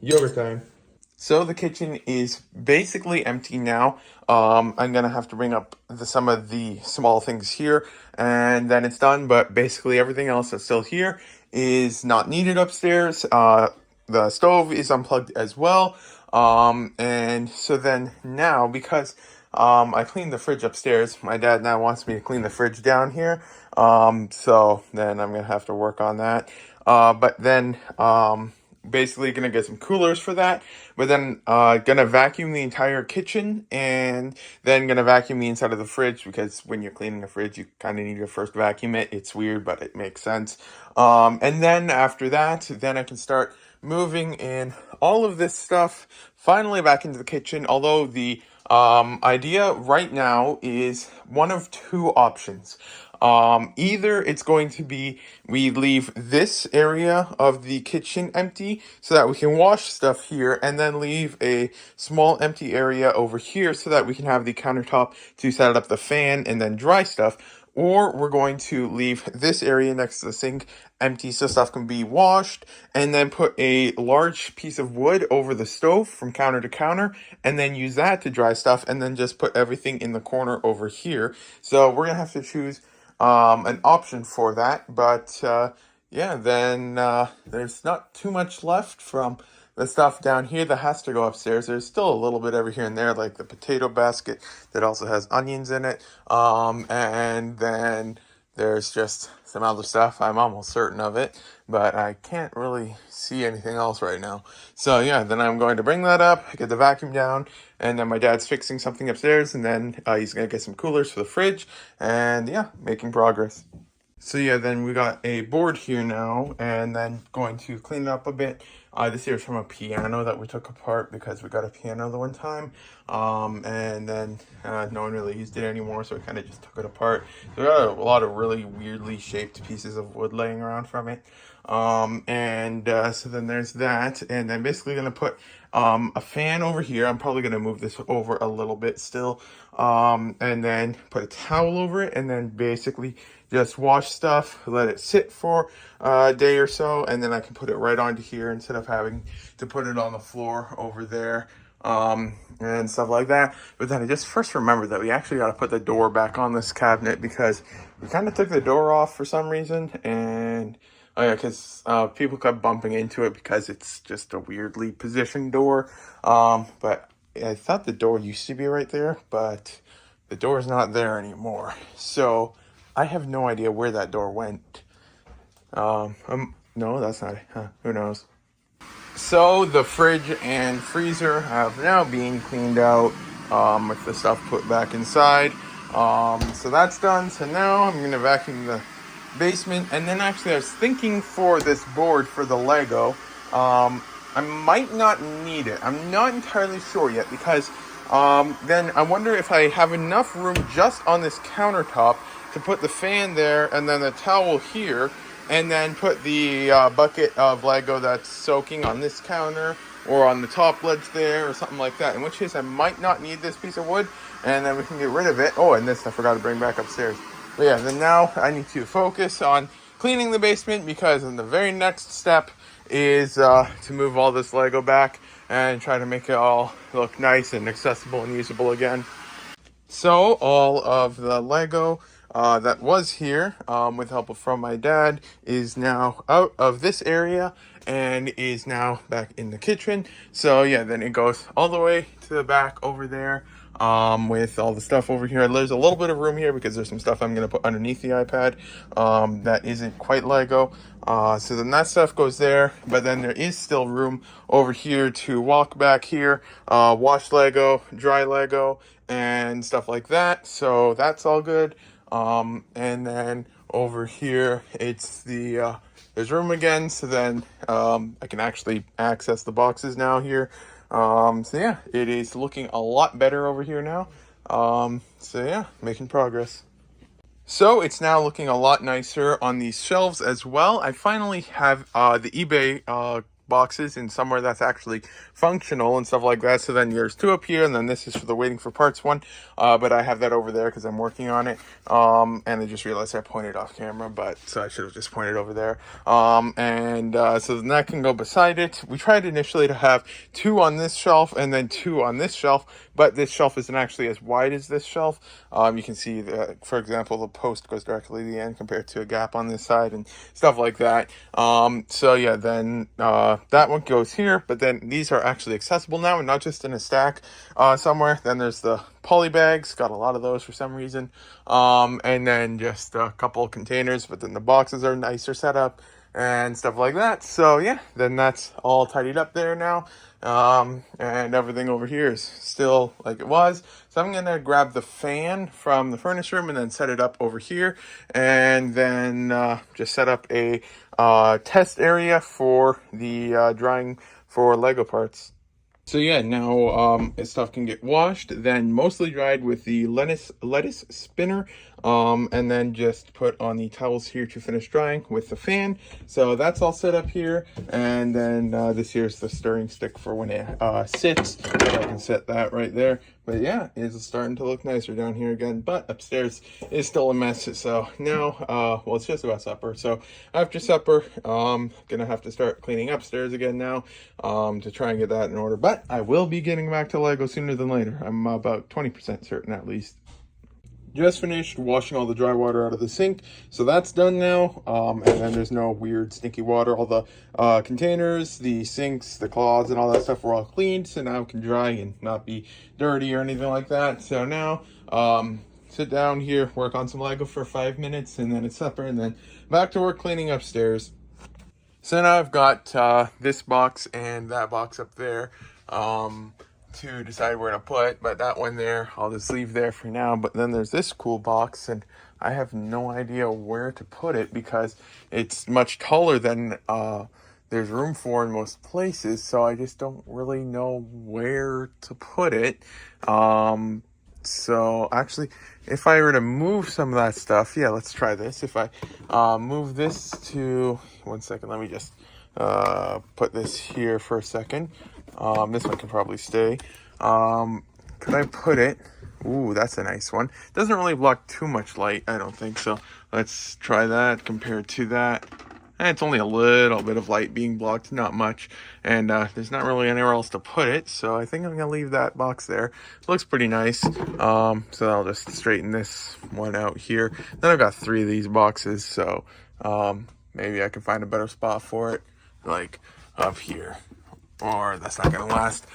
Yogurt time. So the kitchen is basically empty now. I'm gonna have to bring up some of the small things here, and then it's done. But basically everything else that's still here is not needed upstairs. The stove is unplugged as well. And so then now, because I cleaned the fridge upstairs, my dad now wants me to clean the fridge down here. So then I'm gonna have to work on that. But then basically gonna get some coolers for that, but then gonna vacuum the entire kitchen, and then gonna vacuum the inside of the fridge, because when you're cleaning a fridge you kind of need to first vacuum it. It's weird, but it makes sense. And then after that, then I can start moving in all of this stuff finally back into the kitchen, although the idea right now is one of two options. Either it's going to be we leave this area of the kitchen empty so that we can wash stuff here, and then leave a small empty area over here so that we can have the countertop to set up the fan and then dry stuff. Or we're going to leave this area next to the sink empty so stuff can be washed, and then put a large piece of wood over the stove from counter to counter, and then use that to dry stuff, and then just put everything in the corner over here. So we're gonna have to choose an option for that. But yeah, then there's not too much left from the stuff down here that has to go upstairs. There's still a little bit over here and there, like the potato basket that also has onions in it. And then there's just some other stuff. I'm almost certain of it, but I can't really see anything else right now. So yeah, then I'm going to bring that up, get the vacuum down, and then my dad's fixing something upstairs, and then he's going to get some coolers for the fridge, and yeah, making progress. So yeah, then we got a board here now, and then going to clean it up a bit. This here is from a piano that we took apart because we got a piano the one time, and then no one really used it anymore, so we kind of just took it apart. So we got a lot of really weirdly shaped pieces of wood laying around from it. So then there's that, and I'm basically gonna put a fan over here. I'm probably gonna move this over a little bit still, and then put a towel over it, and then basically just wash stuff, let it sit for a day or so, and then I can put it right onto here instead of having to put it on the floor over there, and stuff like that. But then I just first remembered that we actually got to put the door back on this cabinet, because we kind of took the door off for some reason, and oh yeah, because people kept bumping into it because it's just a weirdly positioned door. But I thought the door used to be right there, but the door's not there anymore. So I have no idea where that door went. No, that's not it. Huh, who knows? So the fridge and freezer have now been cleaned out, with the stuff put back inside. So that's done. So now I'm gonna vacuum the basement, and then actually I was thinking for this board for the Lego, I might not need it. I'm not entirely sure yet, because then I wonder if I have enough room just on this countertop to put the fan there, and then the towel here, and then put the bucket of Lego that's soaking on this counter, or on the top ledge there, or something like that. In which case I might not need this piece of wood, and then we can get rid of it. Oh, and this I forgot to bring back upstairs. But yeah, then now I need to focus on cleaning the basement, because then the very next step is to move all this Lego back and try to make it all look nice and accessible and usable again. So all of the Lego that was here, with help from my dad, is now out of this area and is now back in the kitchen. So yeah, then it goes all the way to the back over there, with all the stuff over here. There's a little bit of room here because there's some stuff I'm going to put underneath the iPad that isn't quite Lego. So then that stuff goes there, but then there is still room over here to walk back here, wash Lego, dry Lego, and stuff like that. So that's all good. And then over here, it's the there's room again, so then I can actually access the boxes now here. So yeah, it is looking a lot better over here now. So yeah, making progress. So it's now looking a lot nicer on these shelves as well. I finally have the eBay boxes in somewhere that's actually functional and stuff like that. So then there's 2 up here, and then this is for the waiting for parts one. But I have that over there because I'm working on it. And I just realized I pointed off camera, but so I should have just pointed over there. So then that can go beside it. We tried initially to have 2 on this shelf and then 2 on this shelf, but this shelf isn't actually as wide as this shelf. You can see that, for example, the post goes directly to the end compared to a gap on this side and stuff like that. So yeah, then that one goes here, but then these are actually accessible now and not just in a stack somewhere. Then there's the poly bags, got a lot of those for some reason, and then just a couple containers, but then the boxes are nicer set up and stuff like that. So yeah, then that's all tidied up there now. And everything over here is still like it was. So I'm gonna grab the fan from the furnace room and then set it up over here, and then just set up a test area for the drying for Lego parts. So yeah, now stuff can get washed, then mostly dried with the lettuce spinner, and then just put on the towels here to finish drying with the fan. So that's all set up here, and then this here's the stirring stick for when it sits. So I can set that right there. But yeah, it's starting to look nicer down here again, but upstairs is still a mess. So now, well, it's just about supper. So after supper, gonna have to start cleaning upstairs again now, to try and get that in order. But I will be getting back to Lego sooner than later. I'm about 20% certain at least. Just finished washing all the dry water out of the sink, so that's done now. And then there's no weird stinky water. All the containers, the sinks, the cloths, and all that stuff were all cleaned, so now it can dry and not be dirty or anything like that. So now sit down here, work on some Lego for 5 minutes, and then it's supper, and then back to work cleaning upstairs. So now I've got this box and that box up there to decide where to put, but that one there I'll just leave there for now. But then there's this cool box, and I have no idea where to put it because it's much taller than there's room for in most places, so I just don't really know where to put it. So actually, if I were to move some of that stuff, yeah, let's try this. If I move this to, 1 second, let me just put this here for a second. This one can probably stay. Could I put it? Ooh, that's a nice one. Doesn't really block too much light, I don't think so. Let's try that compared to that. And it's only a little bit of light being blocked, not much. And there's not really anywhere else to put it, so I think I'm gonna leave that box there. It looks pretty nice. So I'll just straighten this one out here. Then I've got 3 of these boxes, so maybe I can find a better spot for it, like up here. Or that's not gonna last.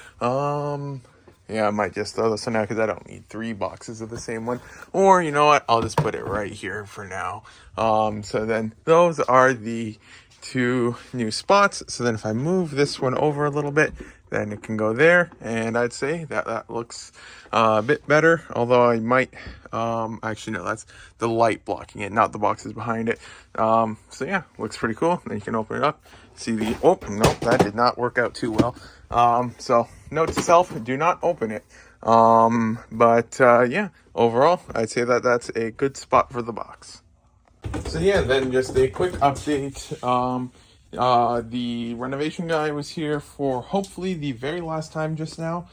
Yeah, I might just throw this one out because I don't need 3 boxes of the same one. Or you know what? I'll just put it right here for now. So then those are the 2 new spots. So then if I move this one over a little bit, then it can go there. And I'd say that that looks a bit better. Although I might, actually no, that's the light blocking it, not the boxes behind it. So yeah, looks pretty cool. Then you can open it up. See the, oh, nope, that did not work out too well. So note to self, do not open it. Yeah, overall, I'd say that that's a good spot for the box. So yeah, then just a quick update. The renovation guy was here for hopefully the very last time just now,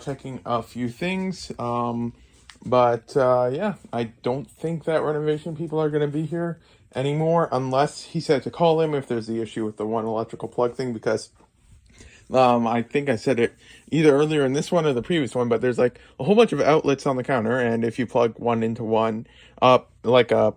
checking a few things. Yeah, I don't think that renovation people are going to be here anymore unless he said to call him if there's the issue with the one electrical plug thing, because I think I said it either earlier in this one or the previous one, but there's like a whole bunch of outlets on the counter, and if you plug one into one, the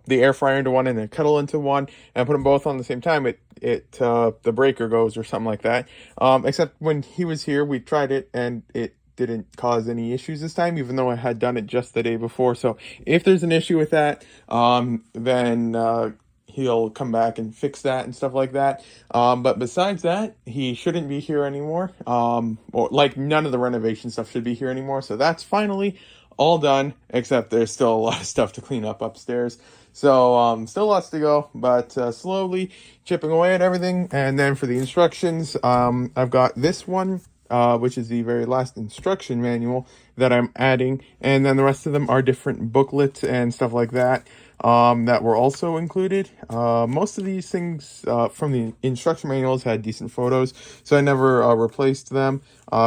air fryer into one and the kettle into one, and put them both on the same time, the breaker goes or something like that. Except when he was here, we tried it and it didn't cause any issues this time, even though I had done it just the day before. So if there's an issue with that, then he'll come back and fix that and stuff like that. But besides that, he shouldn't be here anymore. Or like none of the renovation stuff should be here anymore. So that's finally all done, except there's still a lot of stuff to clean up upstairs. So still lots to go, but slowly chipping away at everything. And then for the instructions, I've got this one, which is the very last instruction manual that I'm adding. And then the rest of them are different booklets and stuff like that. that were also included. Most of these things from the instruction manuals had decent photos, so I never replaced them.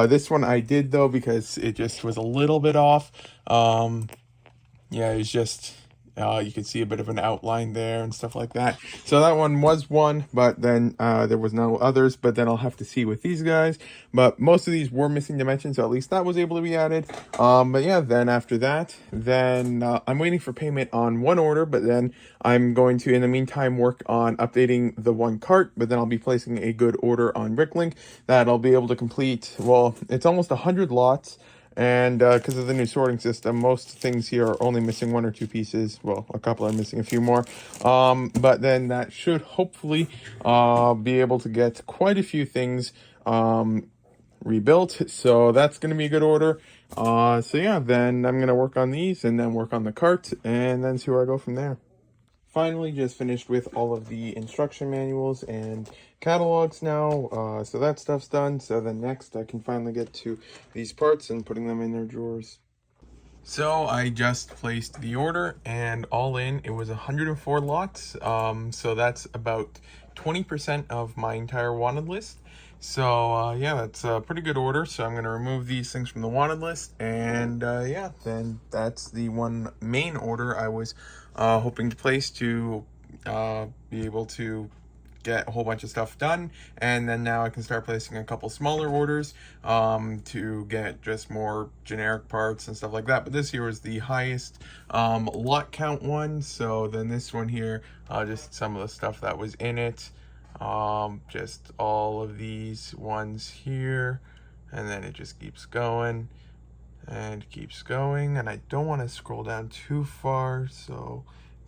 This one I did though because it just was a little bit off. Yeah, it was just you could see a bit of an outline there and stuff like that. So that one was one, but then there was no others. But then I'll have to see with these guys. But most of these were missing dimensions, so at least that was able to be added. But yeah, then after that, then I'm waiting for payment on one order. But then I'm going to, in the meantime, work on updating the one cart. But then I'll be placing a good order on Bricklink that I'll be able to complete. Well, it's almost 100 lots. And because of the new sorting system, most things here are only missing one or two pieces. Well, a couple are missing a few more. But then that should hopefully be able to get quite a few things rebuilt. So that's going to be a good order. So yeah, then I'm going to work on these and then work on the cart and then see where I go from there. Finally, just finished with all of the instruction manuals and catalogs now, so that stuff's done. So then next I can finally get to these parts and putting them in their drawers. So I just placed the order, and all in it was 104 lots. So that's about 20% of my entire wanted list. So yeah, that's a pretty good order. So I'm going to remove these things from the wanted list, and yeah, then that's the one main order I was hoping to place to be able to get a whole bunch of stuff done. And then now I can start placing a couple smaller orders to get just more generic parts and stuff like that. But this here was the highest lot count one. So then this one here, just some of the stuff that was in it. Just all of these ones here, and then it just keeps going and keeps going, and I don't want to scroll down too far, so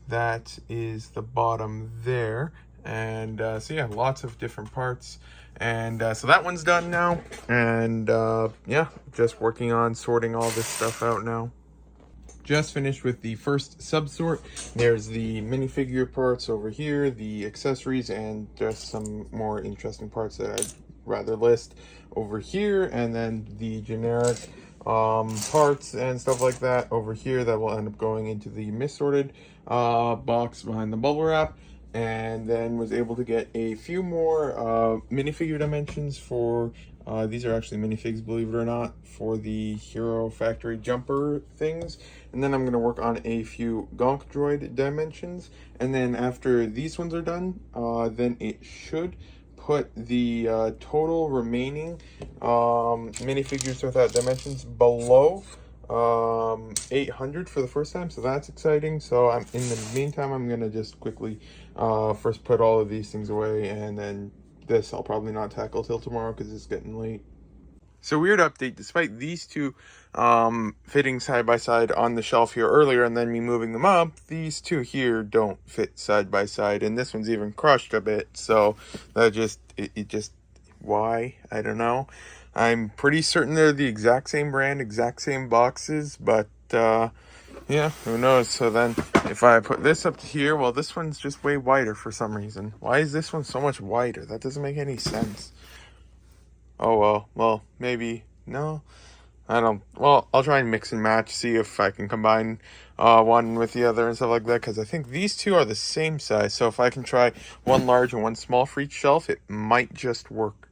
that is the bottom there. And so yeah, lots of different parts, and so that one's done now, and yeah, just working on sorting all this stuff out now. Just finished with the first subsort. There's the minifigure parts over here, the accessories, and just some more interesting parts that I'd rather list over here, and then the generic parts and stuff like that over here that will end up going into the missorted box behind the bubble wrap. And then was able to get a few more minifigure dimensions for these are actually minifigs, believe it or not, for the Hero Factory jumper things. And then I'm going to work on a few Gonk Droid dimensions. And then after these ones are done, then it should put the total remaining minifigures without dimensions below 800 for the first time, so that's exciting. So I'm in the meantime, I'm gonna just quickly first put all of these things away, and then this I'll probably not tackle till tomorrow because it's getting late. So weird update, despite these two fitting side by side on the shelf here earlier and then me moving them up, these two here don't fit side by side, and this one's even crushed a bit. So that just it just, why, I don't know. I'm pretty certain they're the exact same brand, exact same boxes, but yeah, who knows. So then if I put this up to here, well, this one's just way wider for some reason. Why is this one so much wider? That doesn't make any sense. Oh well, maybe, no, I don't. Well, I'll try and mix and match, see if I can combine one with the other and stuff like that, because I think these two are the same size. So if I can try one large and one small for each shelf, it might just work.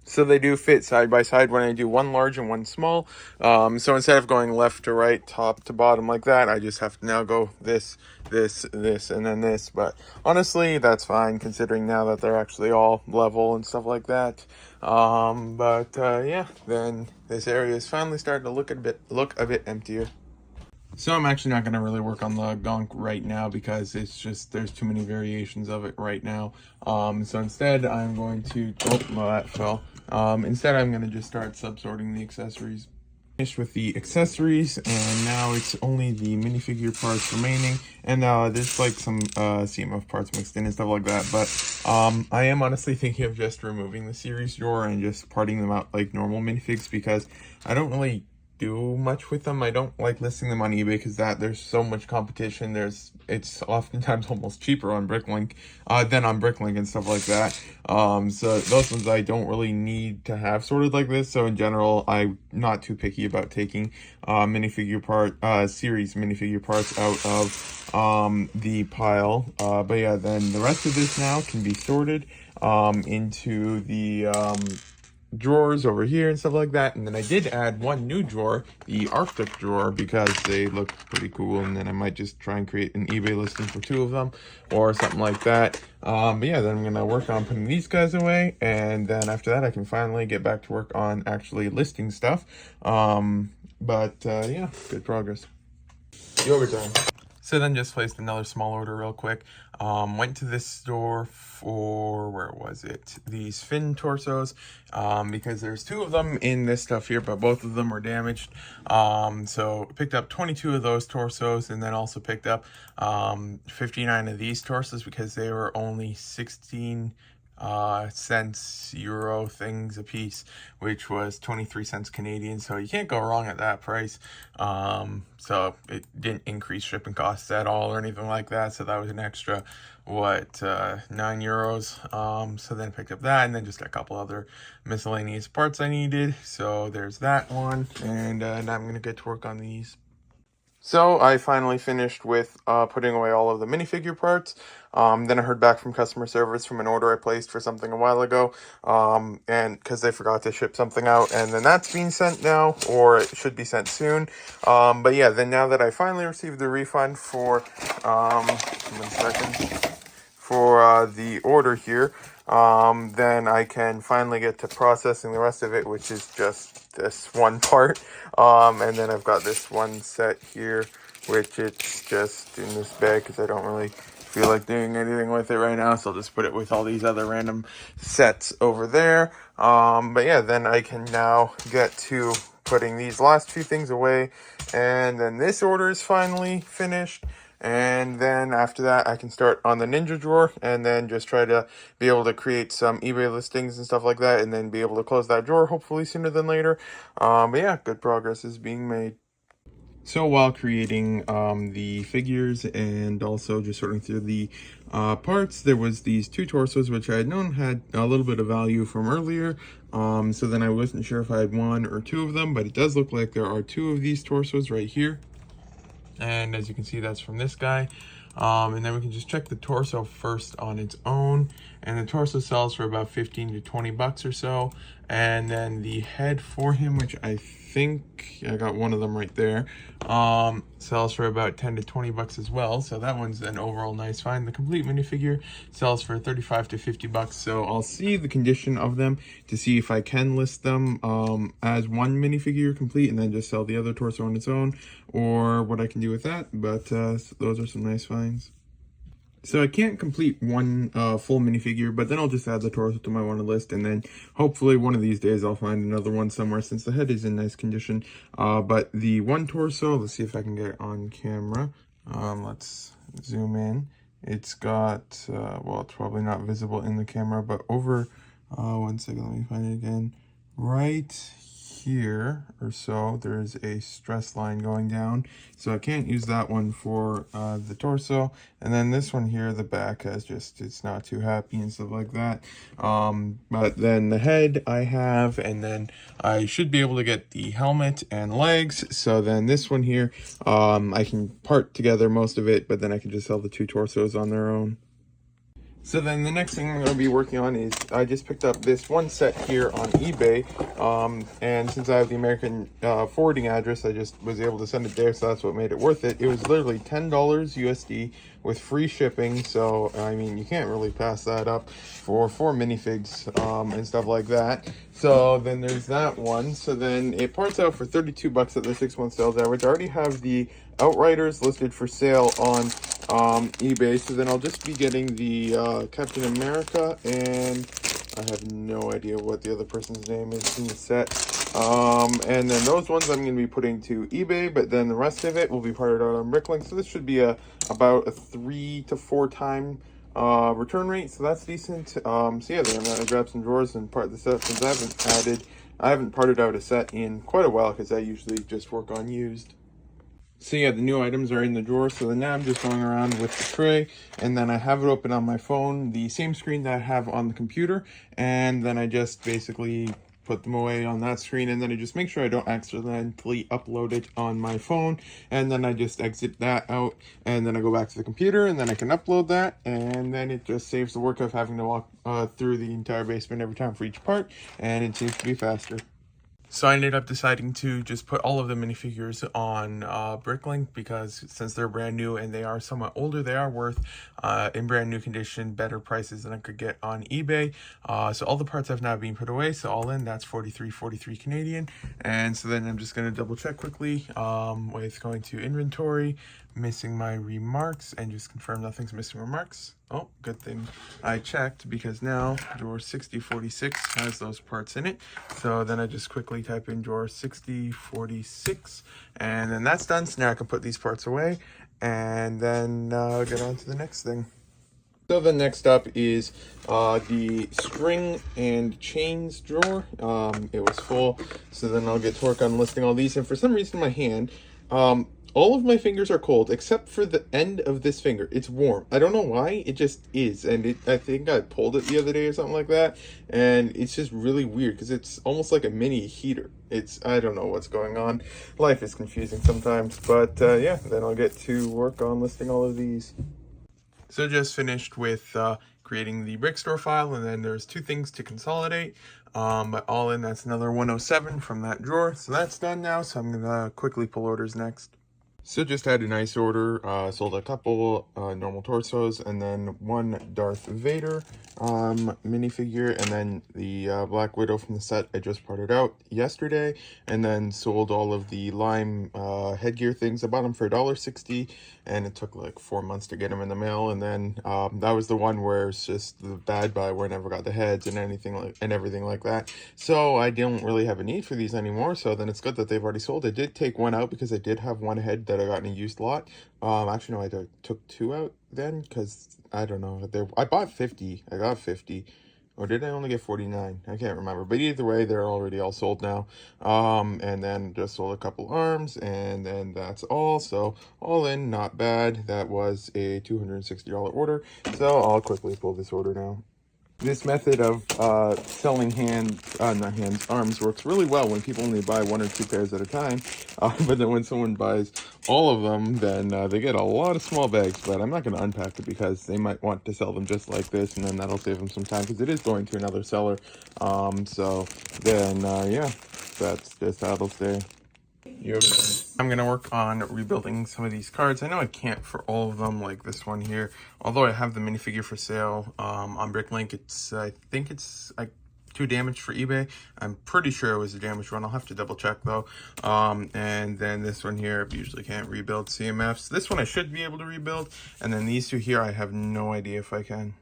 So they do fit side by side when I do one large and one small. So instead of going left to right, top to bottom like that, I just have to now go this, and then this. But honestly, that's fine considering now that they're actually all level and stuff like that. Yeah, then this area is finally starting to look a bit emptier. So I'm actually not going to really work on the Gonk right now because it's just, there's too many variations of it right now. So instead I'm going to, oh, well, that fell. Instead I'm going to just start subsorting the accessories. Finished with the accessories, and now it's only the minifigure parts remaining, and there's like some CMF parts mixed in and stuff like that, but I am honestly thinking of just removing the series drawer and just parting them out like normal minifigs, because I don't really do much with them. I don't like listing them on eBay because there's so much competition. It's oftentimes almost cheaper on Bricklink than on Bricklink and stuff like that. So those ones I don't really need to have sorted like this. So in general, I'm not too picky about taking series minifigure parts out of the pile. But yeah, then the rest of this now can be sorted into the drawers over here and stuff like that. And then I did add one new drawer, the Arctic drawer, because they look pretty cool. And then I might just try and create an eBay listing for 2 of them or something like that. But yeah, then I'm gonna work on putting these guys away, and then after that I can finally get back to work on actually listing stuff. Yeah, good progress. Yoga time. So then just placed another small order real quick. Went to this store for, where was it? These fin torsos, because there's 2 of them in this stuff here, but both of them were damaged. So picked up 22 of those torsos, and then also picked up 59 of these torsos because they were only 16 cents euro things a piece, which was 23 cents Canadian, so you can't go wrong at that price. So it didn't increase shipping costs at all or anything like that, so that was an extra 9 euros. So then I picked up that, and then just a couple other miscellaneous parts I needed. So there's that one, and now I'm gonna get to work on these. So I finally finished with putting away all of the minifigure parts. Then I heard back from customer service from an order I placed for something a while ago, and because they forgot to ship something out, and then that's being sent now, or it should be sent soon. But yeah, then now that I finally received the refund for, 1 second, for the order here, then I can finally get to processing the rest of it, which is just this one part. And then I've got this one set here, which it's just in this bag because I don't really feel like doing anything with it right now, so I'll just put it with all these other random sets over there. But yeah, then I can now get to putting these last few things away, and then this order is finally finished. And then after that, I can start on the Ninja drawer, and then just try to be able to create some eBay listings and stuff like that, and then be able to close that drawer hopefully sooner than later. But yeah, good progress is being made. So while creating the figures and also just sorting through the parts, there was these 2 torsos which I had known had a little bit of value from earlier. So then I wasn't sure if I had 1 or 2 of them, but it does look like there are 2 of these torsos right here. And as you can see, that's from this guy. And then we can just check the torso first on its own, and the torso sells for about 15 to 20 bucks or so. And then the head for him, which I think I got one of them right there, sells for about 10 to 20 bucks as well. So that one's an overall nice find. The complete minifigure sells for 35 to 50 bucks. So I'll see the condition of them to see if I can list them as one minifigure complete and then just sell the other torso on its own, or what I can do with that. But those are some nice finds. So I can't complete one full minifigure, but then I'll just add the torso to my wanted list, and then hopefully one of these days I'll find another one somewhere since the head is in nice condition. But the one torso, let's see if I can get it on camera. Let's zoom in. It's got, well, it's probably not visible in the camera, but over, 1 second, let me find it again. Right here or so, there's a stress line going down, so I can't use that one for the torso. And then this one here, the back has just, it's not too happy and stuff like that. But then the head I have, and then I should be able to get the helmet and legs. So then this one here, I can part together most of it, but then I can just sell the 2 torsos on their own. So then the next thing I'm going to be working on is, I just picked up this one set here on eBay, and since I have the American forwarding address, I just was able to send it there, so that's what made it worth it. It was literally $10 USD with free shipping, so I mean, you can't really pass that up for 4 minifigs and stuff like that. So then there's that one. So then it parts out for 32 bucks at the 6-month sales average. I already have the Outriders listed for sale on eBay, so then I'll just be getting the Captain America, and I have no idea what the other person's name is in the set. And then those ones I'm going to be putting to eBay, but then the rest of it will be parted out on Bricklink. So this should be about a 3 to 4 time return rate, so that's decent. So yeah, then I'm going to grab some drawers and part this up since I haven't added I haven't parted out a set in quite a while because I usually just work on used. So yeah, the new items are in the drawer. So then now I'm just going around with the tray, and then I have it open on my phone, the same screen that I have on the computer, and then I just basically put them away on that screen, and then I just make sure I don't accidentally upload it on my phone, and then I just exit that out, and then I go back to the computer, and then I can upload that, and then it just saves the work of having to walk through the entire basement every time for each part, and it seems to be faster. So I ended up deciding to just put all of the minifigures on Bricklink because since they're brand new and they are somewhat older, they are worth, in brand new condition, better prices than I could get on eBay. So all the parts have now been put away. So all in, that's 43.43 Canadian. And so then I'm just going to double check quickly with going to inventory, missing my remarks, and just confirm nothing's missing remarks. Oh, good thing I checked because now drawer 6046 has those parts in it. So then I just quickly type in drawer 6046 and then that's done. So now I can put these parts away and then get on to the next thing. So the next up is the string and chains drawer. It was full, so then I'll get to work on listing all these. And for some reason my hand, all of my fingers are cold except for the end of this finger. It's warm. I don't know why, it just is. And I think I pulled it the other day or something like that. And it's just really weird because it's almost like a mini heater. I don't know what's going on. Life is confusing sometimes. But yeah, then I'll get to work on listing all of these. So just finished with creating the brick store file, and then there's two things to consolidate. But all in, that's another 107 from that drawer. So that's done now. So I'm gonna quickly pull orders next. So just had a nice order, sold a couple normal torsos, and then one Darth Vader minifigure, and then the Black Widow from the set I just parted out yesterday, and then sold all of the lime headgear things. I bought them for $1.60, and it took like 4 months to get them in the mail, and then that was the one where it's just the bad buy where I never got the heads and everything like that. So I don't really have a need for these anymore, so then it's good that they've already sold. I did take one out because I did have one head that I got in a used lot. Actually no, I took two out then because I don't know, I bought 50. I got 50, or did I only get 49? I can't remember, but either way they're already all sold now. And then just sold a couple arms, and then that's all. So all in, not bad. That was a $260 order, so I'll quickly pull this order now. This method of selling arms works really well when people only buy 1 or 2 pairs at a time. But then when someone buys all of them, then they get a lot of small bags. But I'm not going to unpack it because they might want to sell them just like this, and then that'll save them some time because it is going to another seller. So then, yeah, that's just how it'll stay. I'm going to work on rebuilding some of these cards. I know I can't for all of them, like this one here. Although I have the minifigure for sale on Bricklink. I think it's like too damaged for eBay. I'm pretty sure it was a damaged one. I'll have to double check though. And then this one here, I usually can't rebuild CMFs. This one I should be able to rebuild. And then these two here, I have no idea if I can.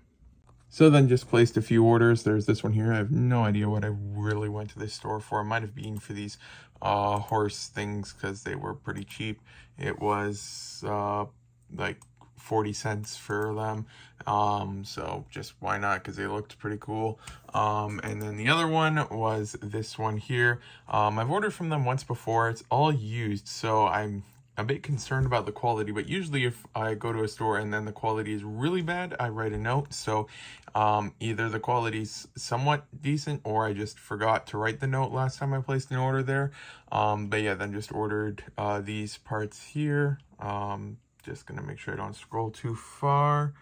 So then just placed a few orders. There's this one here. I have no idea what I really went to this store for. It might have been for these horse things because they were pretty cheap. It was like 40 cents for them. So just why not, because they looked pretty cool. And then the other one was this one here. I've ordered from them once before. It's all used, so I'm a bit concerned about the quality, but usually if I go to a store and then the quality is really bad, I write a note. So either the quality's somewhat decent or I just forgot to write the note last time I placed an order there. But yeah, then just ordered these parts here. Just gonna make sure I don't scroll too far.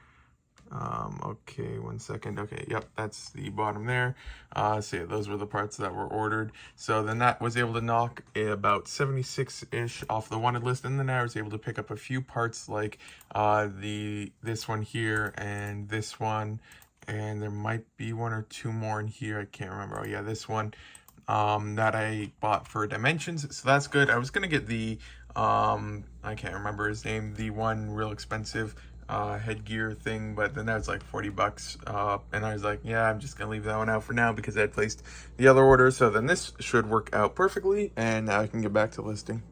Okay, 1 second. Okay, yep, that's the bottom there. So yeah, those were the parts that were ordered. So then that was able to knock about 76-ish off the wanted list, and then I was able to pick up a few parts like this one here and this one, and there might be 1 or 2 more in here. I can't remember. Oh yeah, this one that I bought for Dimensions, so that's good. I was gonna get the I can't remember his name, the one real expensive headgear thing, but then that was like 40 bucks, and I was like, yeah, I'm just gonna leave that one out for now because I had placed the other order. So then this should work out perfectly, and now I can get back to listing.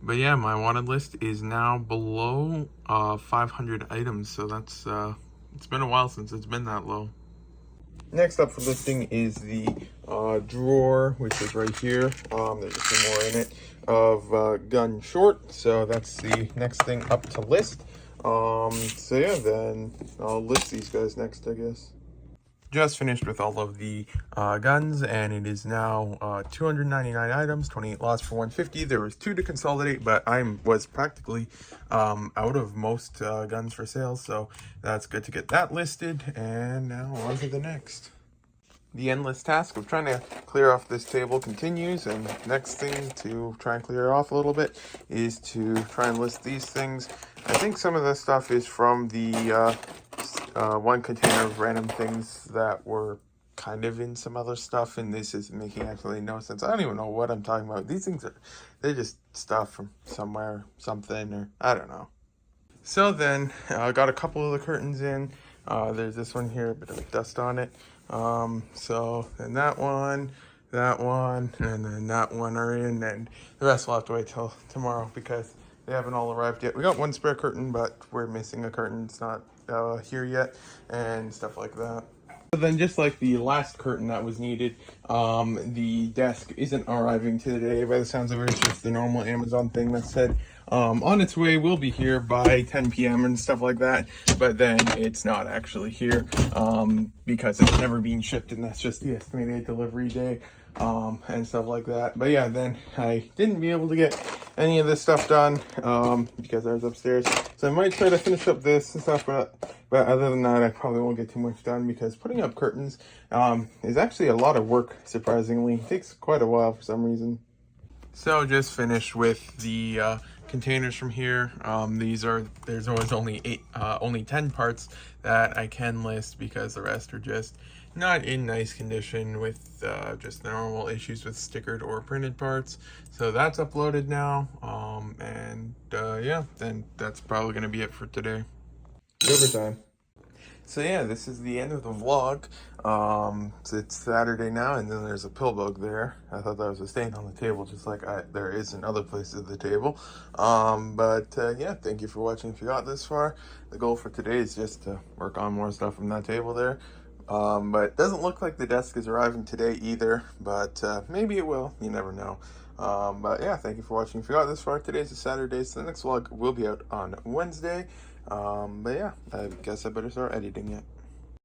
But yeah, my wanted list is now below 500 items, so that's it's been a while since it's been that low. Next up for listing is the drawer, which is right here. There's a few more in it of gun short, so that's the next thing up to list. So yeah, then I'll list these guys next, I guess. Just finished with all of the guns, and it is now 299 items, 28 lots for 150. There was 2 to consolidate, but I was practically out of most guns for sale, so that's good to get that listed. And now on to the next. The endless task of trying to clear off this table continues, and next thing to try and clear it off a little bit is to try and list these things. I think some of this stuff is from the one container of random things that were kind of in some other stuff, and this is making absolutely no sense. I don't even know what I'm talking about. These things they're just stuff from somewhere, something, or I don't know. So then I got a couple of the curtains in. There's this one here, a bit of dust on it. So then that one, and then that one are in, and the rest will have to wait till tomorrow because they haven't all arrived yet. We got one spare curtain, but we're missing a curtain. It's not here yet, and stuff like that. So then, just like the last curtain that was needed, the desk isn't arriving today. By the sounds of it, it's just the normal Amazon thing that said on its way, will be here by 10 p.m. and stuff like that. But then it's not actually here because it's never being shipped, and that's just the estimated delivery day and stuff like that. But yeah, then I didn't be able to get any of this stuff done because I was upstairs. So I might try to finish up this and stuff, but other than that, I probably won't get too much done because putting up curtains is actually a lot of work, surprisingly. It takes quite a while for some reason. So just finished with the containers from here. There's always only 10 parts that I can list because the rest are just not in nice condition with just the normal issues with stickered or printed parts. So that's uploaded now. Yeah, then that's probably going to be it for today. Overtime. So yeah, this is the end of the vlog. So it's Saturday now, and then there's a pill bug there. I thought that was a stain on the table, just like there is in other places of the table. Yeah, thank you for watching if you got this far. The goal for today is just to work on more stuff from that table there. But it doesn't look like the desk is arriving today either, but maybe it will. You never know. But yeah, thank you for watching if you got this far. Today's a Saturday, so the next vlog will be out on Wednesday. But yeah, I guess I better start editing it.